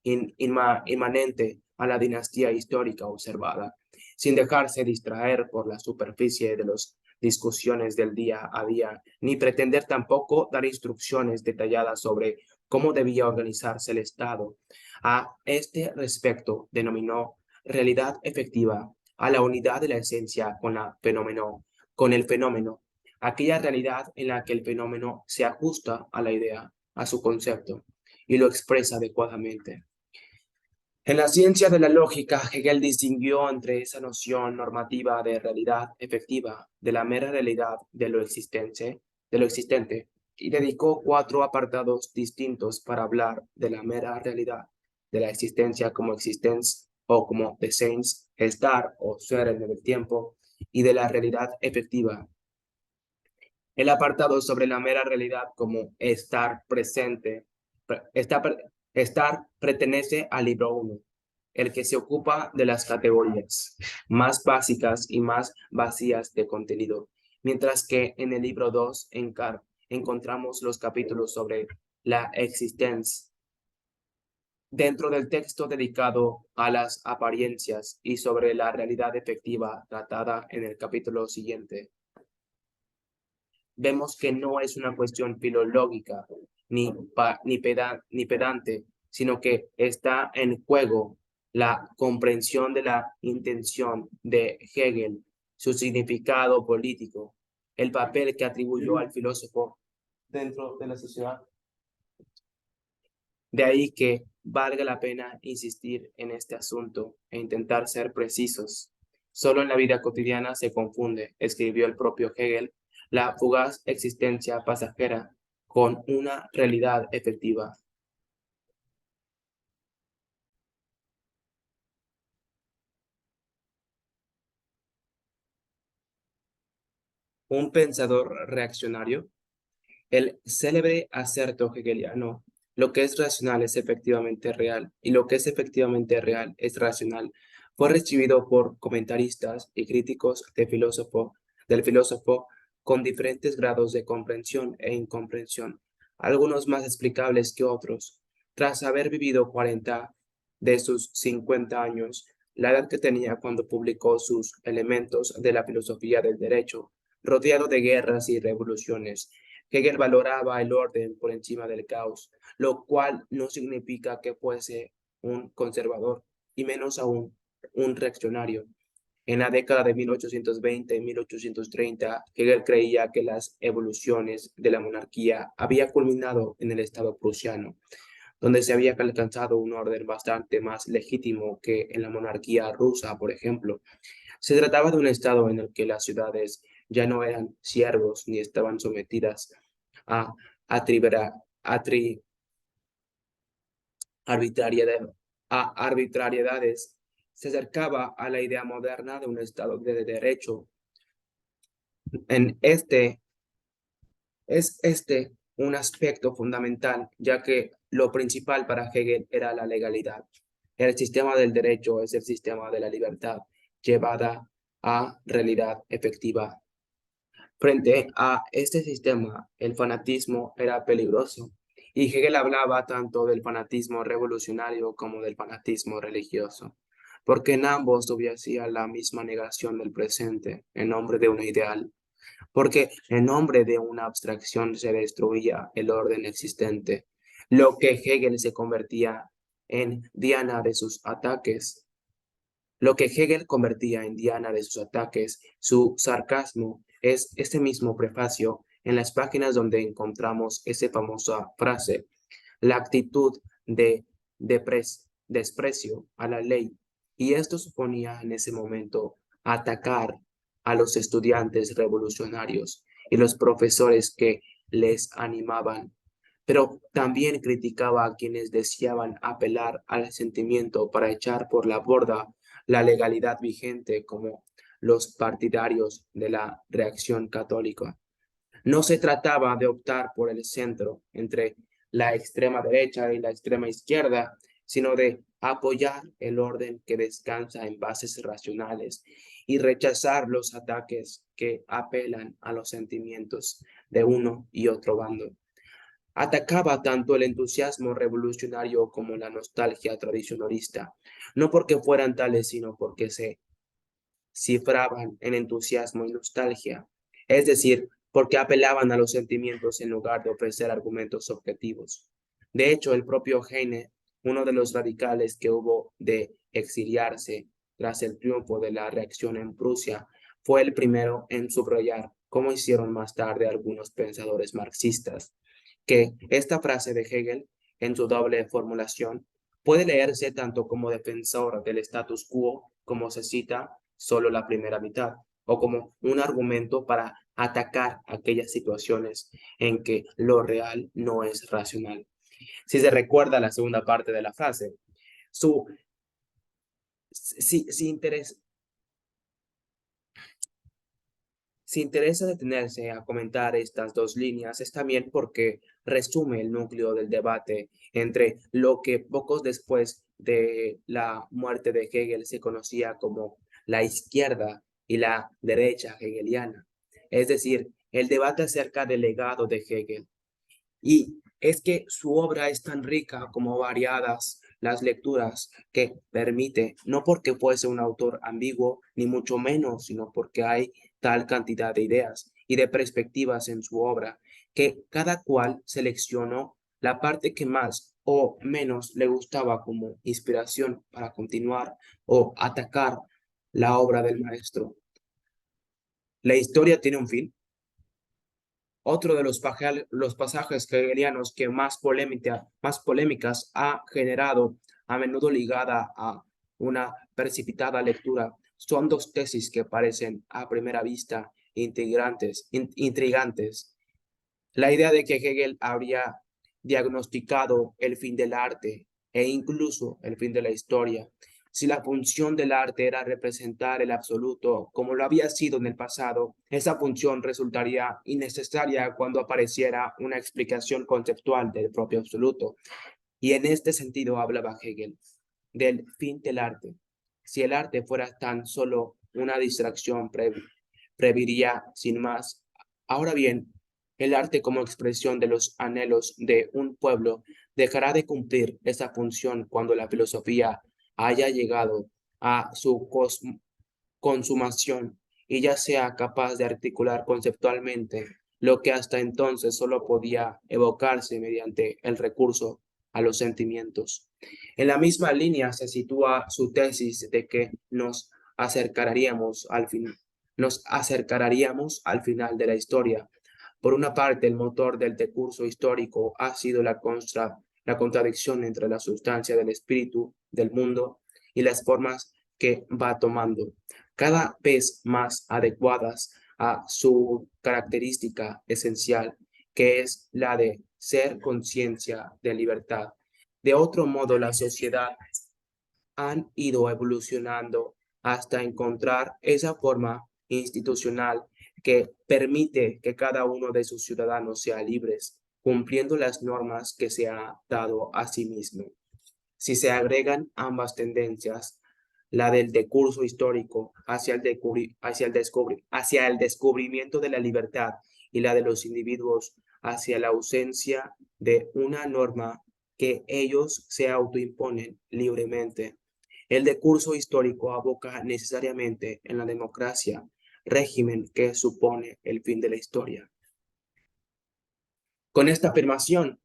inmanente a la dinastía histórica observada, sin dejarse distraer por la superficie de las discusiones del día a día, ni pretender tampoco dar instrucciones detalladas sobre cómo debía organizarse el Estado. A este respecto, denominó realidad efectiva a la unidad de la esencia con el fenómeno, aquella realidad en la que el fenómeno se ajusta a la idea, a su concepto, y lo expresa adecuadamente. En la ciencia de la lógica, Hegel distinguió entre esa noción normativa de realidad efectiva de la mera realidad de lo existente, y dedicó 4 apartados distintos para hablar de la mera realidad, de la existencia como existence o como essence, estar o ser en el tiempo, y de la realidad efectiva. El apartado sobre la mera realidad como estar presente, estar pertenece al libro 1, el que se ocupa de las categorías más básicas y más vacías de contenido, mientras que en el libro 2 encontramos los capítulos sobre la existencia. Dentro del texto dedicado a las apariencias y sobre la realidad efectiva tratada en el capítulo siguiente, vemos que no es una cuestión filológica ni pedante, sino que está en juego la comprensión de la intención de Hegel, su significado político, el papel que atribuyó al filósofo dentro de la sociedad. De ahí que valga la pena insistir en este asunto e intentar ser precisos. Solo en la vida cotidiana se confunde, escribió el propio Hegel, la fugaz existencia pasajera con una realidad efectiva. Un pensador reaccionario, el célebre acerto hegeliano, lo que es racional es efectivamente real y lo que es efectivamente real es racional, fue recibido por comentaristas y críticos del filósofo con diferentes grados de comprensión e incomprensión, algunos más explicables que otros. Tras haber vivido 40 de sus 50 años, la edad que tenía cuando publicó sus Elementos de la filosofía del derecho, rodeado de guerras y revoluciones, Hegel valoraba el orden por encima del caos, lo cual no significa que fuese un conservador, y menos aún un reaccionario. En la década de 1820 y 1830, Hegel creía que las evoluciones de la monarquía había culminado en el Estado prusiano, donde se había alcanzado un orden bastante más legítimo que en la monarquía rusa, por ejemplo. Se trataba de un estado en el que las ciudades ya no eran siervos ni estaban sometidas a, atribera- atri- arbitrariedad- arbitrariedades. Se acercaba a la idea moderna de un Estado de derecho. En este un aspecto fundamental, ya que lo principal para Hegel era la legalidad. El sistema del derecho es el sistema de la libertad llevada a realidad efectiva. Frente a este sistema, el fanatismo era peligroso, y Hegel hablaba tanto del fanatismo revolucionario como del fanatismo religioso, porque en ambos subyacía la misma negación del presente en nombre de un ideal, porque en nombre de una abstracción se destruía el orden existente, lo que Hegel se convertía en diana de sus ataques. Lo que Hegel convertía en diana de sus ataques, su sarcasmo, es ese mismo prefacio en las páginas donde encontramos esa famosa frase, la actitud de desprecio a la ley. Y esto suponía en ese momento atacar a los estudiantes revolucionarios y los profesores que les animaban, pero también criticaba a quienes deseaban apelar al sentimiento para echar por la borda la legalidad vigente, como los partidarios de la reacción católica. No se trataba de optar por el centro entre la extrema derecha y la extrema izquierda, sino de apoyar el orden que descansa en bases racionales y rechazar los ataques que apelan a los sentimientos de uno y otro bando. Atacaba tanto el entusiasmo revolucionario como la nostalgia tradicionalista, no porque fueran tales, sino porque se cifraban en entusiasmo y nostalgia, es decir, porque apelaban a los sentimientos en lugar de ofrecer argumentos objetivos. De hecho, el propio Heine, uno de los radicales que hubo de exiliarse tras el triunfo de la reacción en Prusia, fue el primero en subrayar, como hicieron más tarde algunos pensadores marxistas, que esta frase de Hegel, en su doble formulación, puede leerse tanto como defensor del status quo, como se cita solo la primera mitad, o como un argumento para atacar aquellas situaciones en que lo real no es racional. Si se recuerda la segunda parte de la frase, su si interés Si interesa detenerse a comentar estas dos líneas es también porque resume el núcleo del debate entre lo que pocos después de la muerte de Hegel se conocía como la izquierda y la derecha hegeliana, es decir, el debate acerca del legado de Hegel. Y es que su obra es tan rica como variadas las lecturas que permite, no porque fuese un autor ambiguo, ni mucho menos, sino porque hay tal cantidad de ideas y de perspectivas en su obra, que cada cual seleccionó la parte que más o menos le gustaba como inspiración para continuar o atacar la obra del maestro. La historia tiene un fin. Otro de los pasajes hegelianos que más polémicas ha generado, a menudo ligada a una precipitada lectura, son dos tesis que parecen a primera vista intrigantes. La idea de que Hegel habría diagnosticado el fin del arte e incluso el fin de la historia, si la función del arte era representar el absoluto como lo había sido en el pasado, esa función resultaría innecesaria cuando apareciera una explicación conceptual del propio absoluto. Y en este sentido hablaba Hegel del fin del arte. Si el arte fuera tan solo una distracción, previría sin más. Ahora bien, el arte como expresión de los anhelos de un pueblo dejará de cumplir esa función cuando la filosofía haya llegado a su consumación y ya sea capaz de articular conceptualmente lo que hasta entonces solo podía evocarse mediante el recurso a los sentimientos. En la misma línea se sitúa su tesis de que nos acercaríamos al final de la historia. Por una parte, el motor del decurso histórico ha sido la contradicción entre la sustancia del espíritu del mundo y las formas que va tomando, cada vez más adecuadas a su característica esencial, que es la de ser conciencia de libertad. De otro modo, la sociedad han ido evolucionando hasta encontrar esa forma institucional que permite que cada uno de sus ciudadanos sea libres, cumpliendo las normas que se ha dado a sí mismo. Si se agregan ambas tendencias, la del decurso histórico hacia el descubrimiento de la libertad y la de los individuos hacia la ausencia de una norma que ellos se autoimponen libremente. El decurso histórico aboca necesariamente en la democracia, régimen que supone el fin de la historia. Con esta afirmación,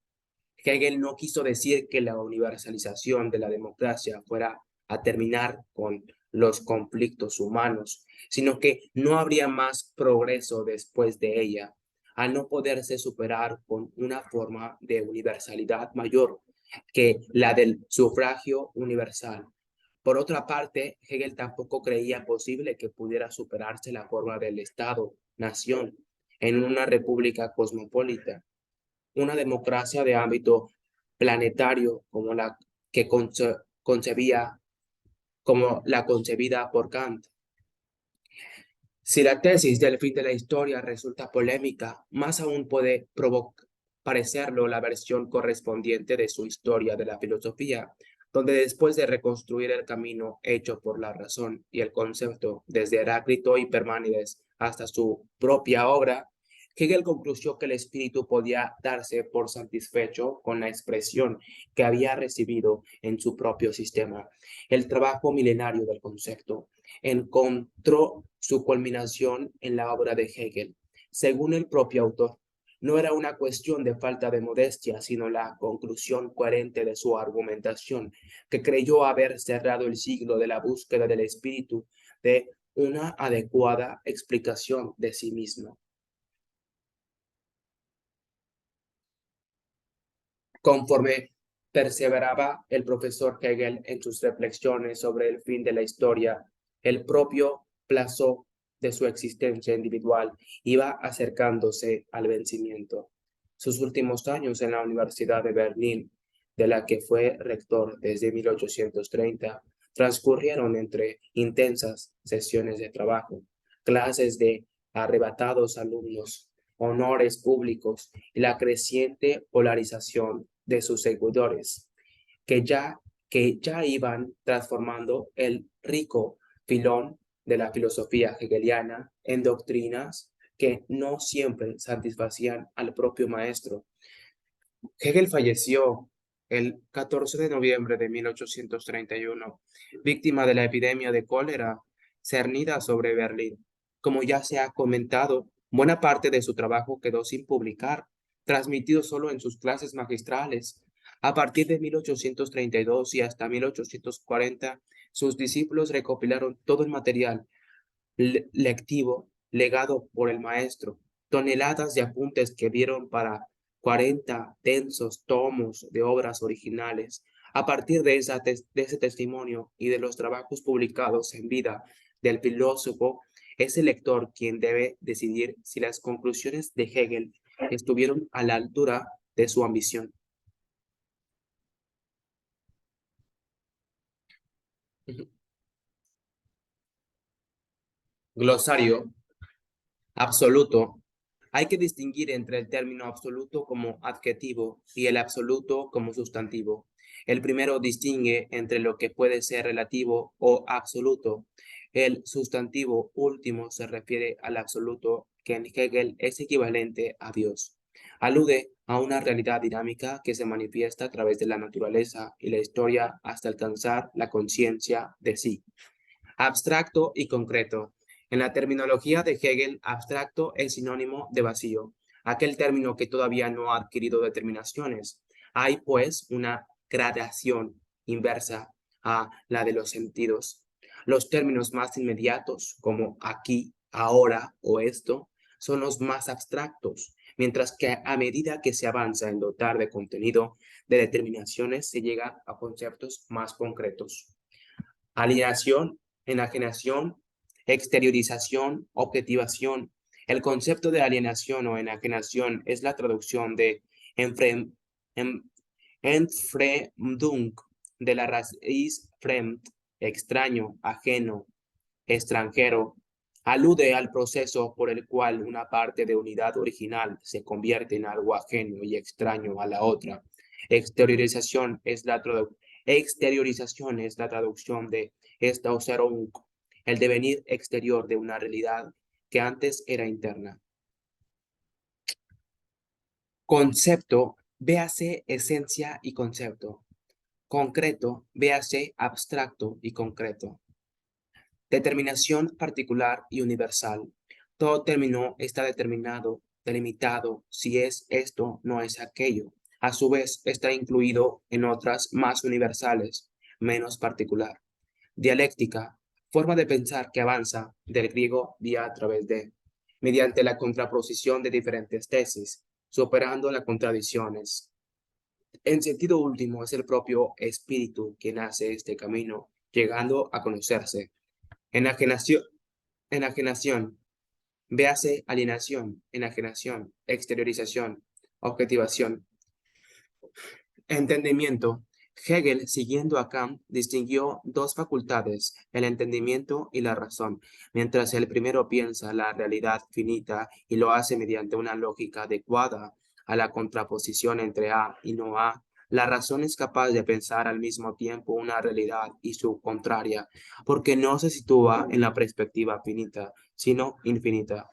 Hegel no quiso decir que la universalización de la democracia fuera a terminar con los conflictos humanos, sino que no habría más progreso después de ella, al no poderse superar con una forma de universalidad mayor que la del sufragio universal. Por otra parte, Hegel tampoco creía posible que pudiera superarse la forma del Estado-nación en una república cosmopolita, una democracia de ámbito planetario como la que concebía, como la concebida por Kant. Si la tesis del fin de la historia resulta polémica, más aún puede parecerlo la versión correspondiente de su historia de la filosofía, donde después de reconstruir el camino hecho por la razón y el concepto desde Heráclito y Parménides hasta su propia obra, Hegel concluyó que el espíritu podía darse por satisfecho con la expresión que había recibido en su propio sistema. El trabajo milenario del concepto encontró su culminación en la obra de Hegel. Según el propio autor, no era una cuestión de falta de modestia, sino la conclusión coherente de su argumentación, que creyó haber cerrado el siglo de la búsqueda del espíritu de una adecuada explicación de sí mismo. Conforme perseveraba el profesor Hegel en sus reflexiones sobre el fin de la historia, el propio plazo de su existencia individual iba acercándose al vencimiento. Sus últimos años en la Universidad de Berlín, de la que fue rector desde 1830, transcurrieron entre intensas sesiones de trabajo, clases de arrebatados alumnos, honores públicos y la creciente polarización de sus seguidores, que ya, que ya iban transformando el rico filón de la filosofía hegeliana en doctrinas que no siempre satisfacían al propio maestro. Hegel falleció el 14 de noviembre de 1831, víctima de la epidemia de cólera cernida sobre Berlín. Como ya se ha comentado, buena parte de su trabajo quedó sin publicar, transmitido solo en sus clases magistrales. A partir de 1832 y hasta 1840, sus discípulos recopilaron todo el material lectivo legado por el maestro, toneladas de apuntes que dieron para 40 densos tomos de obras originales. A partir de ese testimonio y de los trabajos publicados en vida del filósofo, es el lector quien debe decidir si las conclusiones de Hegel estuvieron a la altura de su ambición. Glosario absoluto. Hay que distinguir entre el término absoluto como adjetivo y el absoluto como sustantivo. El primero distingue entre lo que puede ser relativo o absoluto. El sustantivo último se refiere al absoluto, que en Hegel es equivalente a Dios. Alude a una realidad dinámica que se manifiesta a través de la naturaleza y la historia hasta alcanzar la conciencia de sí. Abstracto y concreto. En la terminología de Hegel, abstracto es sinónimo de vacío, aquel término que todavía no ha adquirido determinaciones. Hay, pues, una gradación inversa a la de los sentidos. Los términos más inmediatos, como aquí, ahora o esto, son los más abstractos, mientras que a medida que se avanza en dotar de contenido de determinaciones, se llega a conceptos más concretos. Alienación, enajenación, exteriorización, objetivación El concepto de alienación o enajenación es la traducción de enfrem- em- Entfremdung de la raíz fremd, extraño, ajeno, extranjero, alude al proceso por el cual una parte de unidad original se convierte en algo ajeno y extraño a la otra. Exteriorización es la, exteriorización es la traducción de Stauserung, el devenir exterior de una realidad que antes era interna. Concepto, véase esencia y concepto. Concreto, véase abstracto y concreto. Determinación particular y universal. Todo término está determinado, delimitado, si es esto, no es aquello. A su vez, está incluido en otras más universales, menos particular. Dialéctica, forma de pensar que avanza, del griego dia a través de, mediante la contraposición de diferentes tesis, superando las contradicciones. En sentido último, es el propio espíritu quien hace este camino, llegando a conocerse. Enajenación, enajenación, véase alienación, enajenación, exteriorización, objetivación. Entendimiento. Hegel, siguiendo a Kant, distinguió dos facultades, el entendimiento y la razón. Mientras el primero piensa la realidad finita y lo hace mediante una lógica adecuada a la contraposición entre A y no A, la razón es capaz de pensar al mismo tiempo una realidad y su contraria, porque no se sitúa en la perspectiva finita, sino infinita.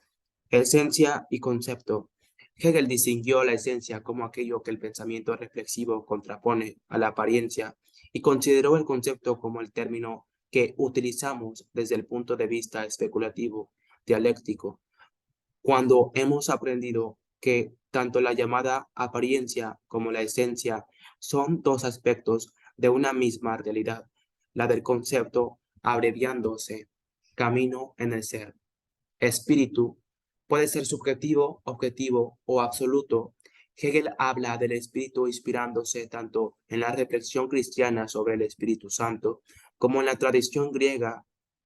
Esencia y concepto. Hegel distinguió la esencia como aquello que el pensamiento reflexivo contrapone a la apariencia y consideró el concepto como el término que utilizamos desde el punto de vista especulativo, dialéctico, cuando hemos aprendido que tanto la llamada apariencia como la esencia son dos aspectos de una misma realidad, la del concepto abreviándose camino en el ser. Espíritu puede ser subjetivo, objetivo o absoluto. Hegel habla del espíritu inspirándose tanto en la reflexión cristiana sobre el Espíritu Santo como en la tradición griega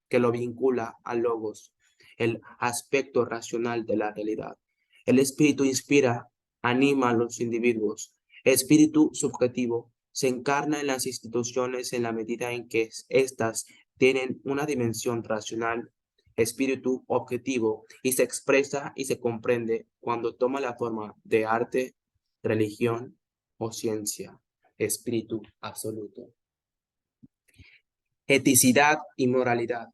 que lo vincula al logos, el aspecto racional de la realidad. El espíritu inspira, anima a los individuos. Espíritu subjetivo se encarna en las instituciones en la medida en que éstas tienen una dimensión racional, espíritu objetivo, y se expresa y se comprende cuando toma la forma de arte, religión o ciencia. Espíritu absoluto. Eticidad y moralidad.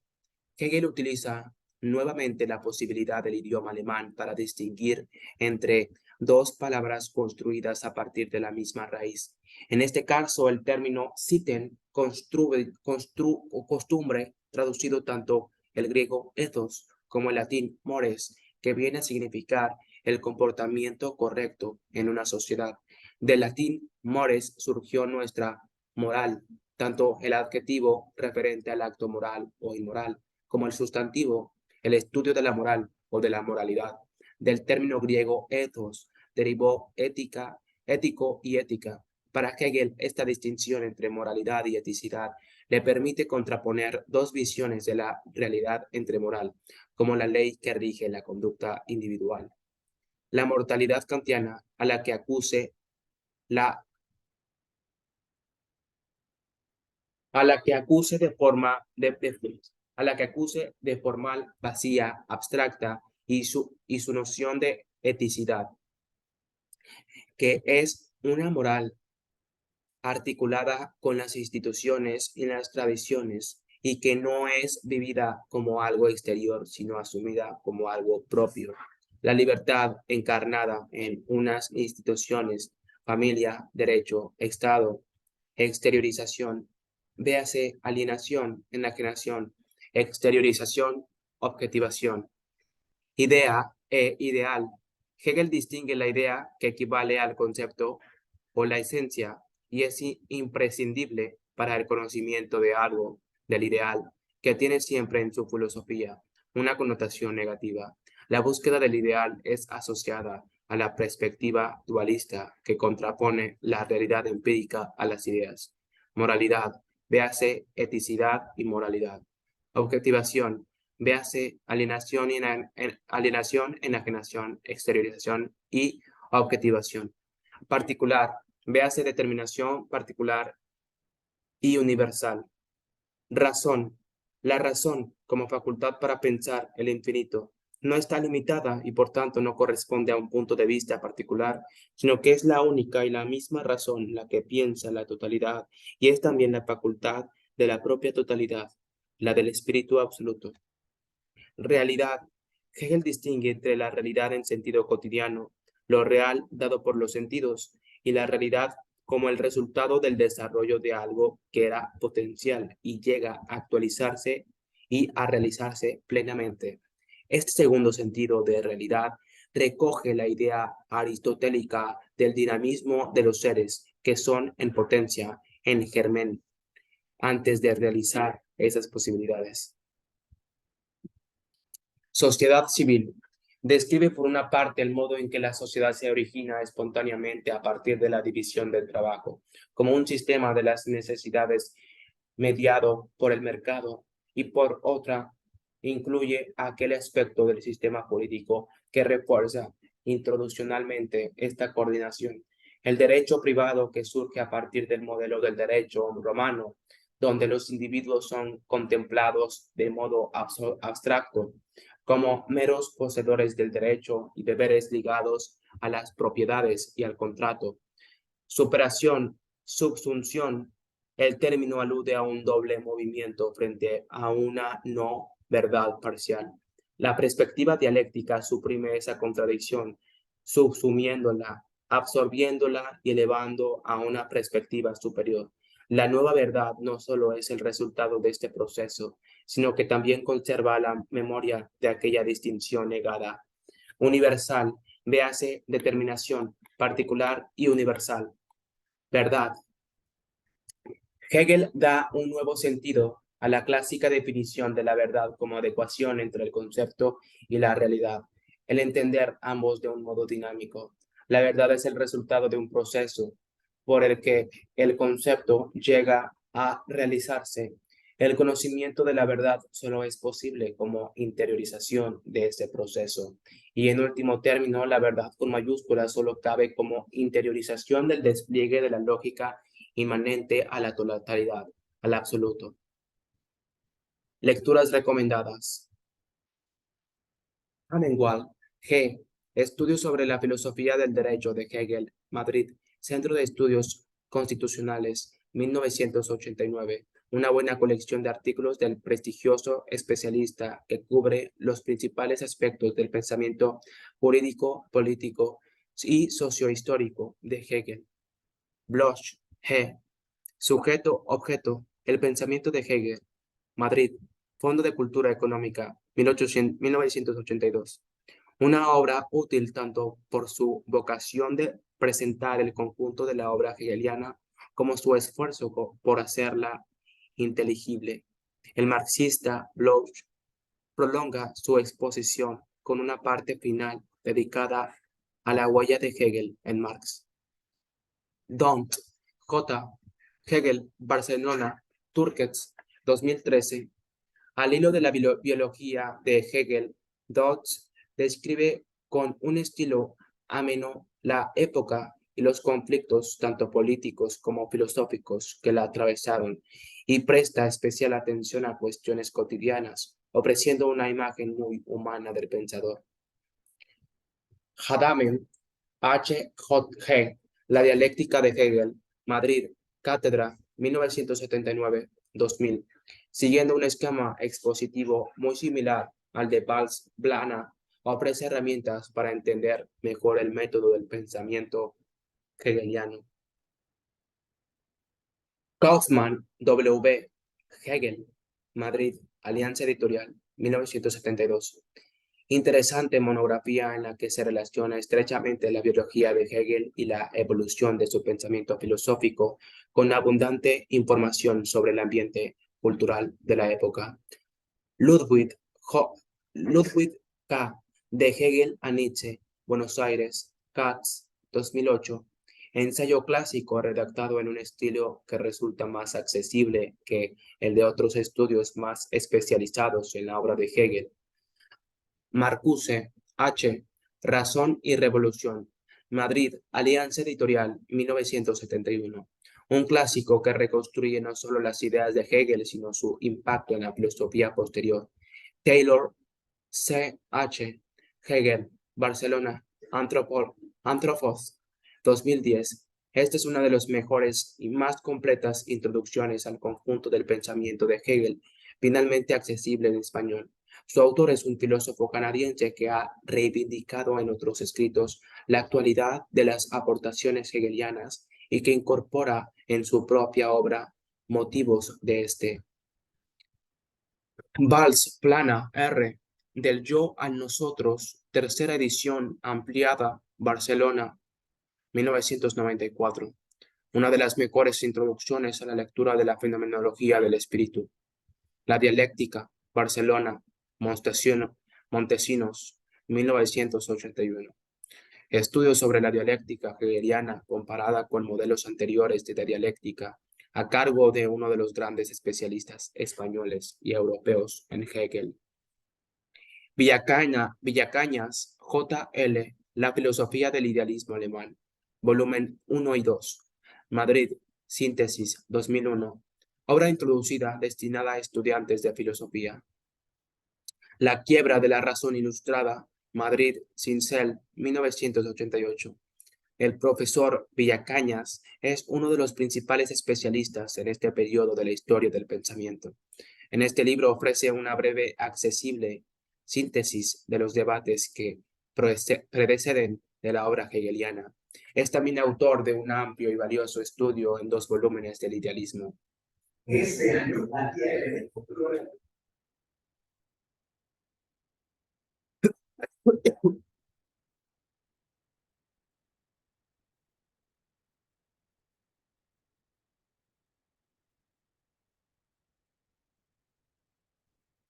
Hegel utiliza nuevamente la posibilidad del idioma alemán para distinguir entre dos palabras construidas a partir de la misma raíz. En este caso, el término sitten, costumbre, traducido tanto el griego ethos como el latín mores, que viene a significar el comportamiento correcto en una sociedad. Del latín mores surgió nuestra moral, tanto el adjetivo referente al acto moral o inmoral, como el sustantivo, el estudio de la moral o de la moralidad. Del término griego ethos derivó ética, ético y ética. Para Hegel, esta distinción entre moralidad y eticidad le permite contraponer dos visiones de la realidad entre moral, como la ley que rige la conducta individual. La mortalidad kantiana a la que acuse la a la que acuse de forma a la que acuse de formal vacía, abstracta y su noción de eticidad, que es una moral articulada con las instituciones y las tradiciones y que no es vivida como algo exterior, sino asumida como algo propio. La libertad encarnada en unas instituciones, familia, derecho, Estado, exteriorización, véase alienación, enajenación, exteriorización, objetivación. Idea e ideal. Hegel distingue la idea que equivale al concepto o la esencia y es imprescindible para el conocimiento de algo, del ideal, que tiene siempre en su filosofía una connotación negativa. La búsqueda del ideal es asociada a la perspectiva dualista que contrapone la realidad empírica a las ideas. Moralidad, véase eticidad y moralidad. Objetivación, véase alienación, enajenación, exteriorización y objetivación. Particular, véase determinación particular y universal. Razón. La razón, como facultad para pensar el infinito, no está limitada y por tanto no corresponde a un punto de vista particular, sino que es la única y la misma razón la que piensa la totalidad y es también la facultad de la propia totalidad, la del espíritu absoluto. Realidad. Hegel distingue entre la realidad en sentido cotidiano, lo real dado por los sentidos, y la realidad como el resultado del desarrollo de algo que era potencial y llega a actualizarse y a realizarse plenamente. Este segundo sentido de realidad recoge la idea aristotélica del dinamismo de los seres que son en potencia, en germen, antes de realizar esas posibilidades. Sociedad civil. Describe por una parte el modo en que la sociedad se origina espontáneamente a partir de la división del trabajo, como un sistema de las necesidades mediado por el mercado, y por otra incluye aquel aspecto del sistema político que refuerza introduccionalmente esta coordinación. El derecho privado que surge a partir del modelo del derecho romano, donde los individuos son contemplados de modo abstracto como meros poseedores del derecho y deberes ligados a las propiedades y al contrato. Superación, subsunción, el término alude a un doble movimiento frente a una no verdad parcial. La perspectiva dialéctica suprime esa contradicción, subsumiéndola, absorbiéndola y elevando a una perspectiva superior. La nueva verdad no solo es el resultado de este proceso, sino que también conserva la memoria de aquella distinción negada. Universal, véase determinación, particular y universal. Verdad. Hegel da un nuevo sentido a la clásica definición de la verdad como adecuación entre el concepto y la realidad, el entender ambos de un modo dinámico. La verdad es el resultado de un proceso por el que el concepto llega a realizarse. El conocimiento de la verdad solo es posible como interiorización de ese proceso. Y en último término, la verdad con mayúsculas solo cabe como interiorización del despliegue de la lógica inmanente a la totalidad, al absoluto. Lecturas recomendadas. Amengual, G. Estudios sobre la filosofía del derecho de Hegel, Madrid, Centro de Estudios Constitucionales, 1989. Una buena colección de artículos del prestigioso especialista que cubre los principales aspectos del pensamiento jurídico, político y sociohistórico de Hegel. Bloch, G. Sujeto-objeto, el pensamiento de Hegel. Madrid, Fondo de Cultura Económica, 1982. Una obra útil tanto por su vocación de presentar el conjunto de la obra hegeliana como su esfuerzo por hacerla inteligible. El marxista Bloch prolonga su exposición con una parte final dedicada a la huella de Hegel en Marx. Dont, J. Hegel, Barcelona, Turquets, 2013. Al hilo de la biología de Hegel, Dodds describe con un estilo ameno la época y los conflictos, tanto políticos como filosóficos, que la atravesaron, y presta especial atención a cuestiones cotidianas, ofreciendo una imagen muy humana del pensador. Hadamen, H. J. G. La dialéctica de Hegel, Madrid, Cátedra, 1979-2000, siguiendo un esquema expositivo muy similar al de Valls-Blana, ofrece herramientas para entender mejor el método del pensamiento hegeliano. Kaufmann, W. Hegel, Madrid, Alianza Editorial, 1972. Interesante monografía en la que se relaciona estrechamente la biología de Hegel y la evolución de su pensamiento filosófico, con abundante información sobre el ambiente cultural de la época. Ludwig K. De Hegel a Nietzsche, Buenos Aires, Katz, 2008. ensayo clásico redactado en un estilo que resulta más accesible que el de otros estudios más especializados en la obra de Hegel. Marcuse, H. Razón y Revolución. Madrid, Alianza Editorial, 1971. Un clásico que reconstruye no solo las ideas de Hegel, sino su impacto en la filosofía posterior. Taylor, C. H. Hegel, Barcelona, Anthropos, 2010. Esta es una de las mejores y más completas introducciones al conjunto del pensamiento de Hegel, finalmente accesible en español. Su autor es un filósofo canadiense que ha reivindicado en otros escritos la actualidad de las aportaciones hegelianas y que incorpora en su propia obra motivos de este. Vals Plana R. Del yo al nosotros, tercera edición ampliada, Barcelona, 1994. Una de las mejores introducciones a la lectura de la fenomenología del espíritu. La dialéctica, Barcelona, Montesinos, 1981. Estudios sobre la dialéctica hegeliana comparada con modelos anteriores de dialéctica, a cargo de uno de los grandes especialistas españoles y europeos en Hegel. Villacañas, J.L., La filosofía del idealismo alemán, volumen 1 y 2, Madrid, Síntesis, 2001, obra introducida destinada a estudiantes de filosofía. La quiebra de la razón ilustrada, Madrid, Sincel, 1988. El profesor Villacañas es uno de los principales especialistas en este periodo de la historia del pensamiento. En este libro ofrece una breve, accesible síntesis de los debates que preceden de la obra hegeliana. Es también autor de un amplio y valioso estudio en 2 volúmenes del idealismo. Este año,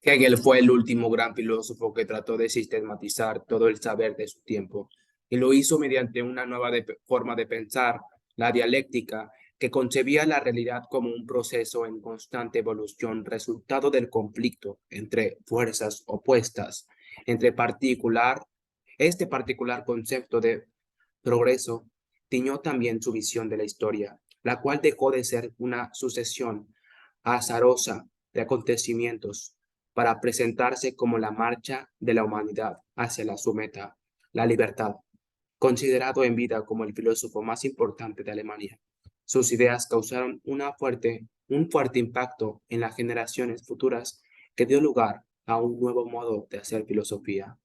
Hegel fue el último gran filósofo que trató de sistematizar todo el saber de su tiempo, y lo hizo mediante una nueva forma de pensar, la dialéctica, que concebía la realidad como un proceso en constante evolución, resultado del conflicto entre fuerzas opuestas, este particular concepto de progreso tiñó también su visión de la historia, la cual dejó de ser una sucesión azarosa de acontecimientos para presentarse como la marcha de la humanidad hacia su meta, la libertad, considerado en vida como el filósofo más importante de Alemania. Sus ideas causaron un fuerte impacto en las generaciones futuras que dio lugar a un nuevo modo de hacer filosofía.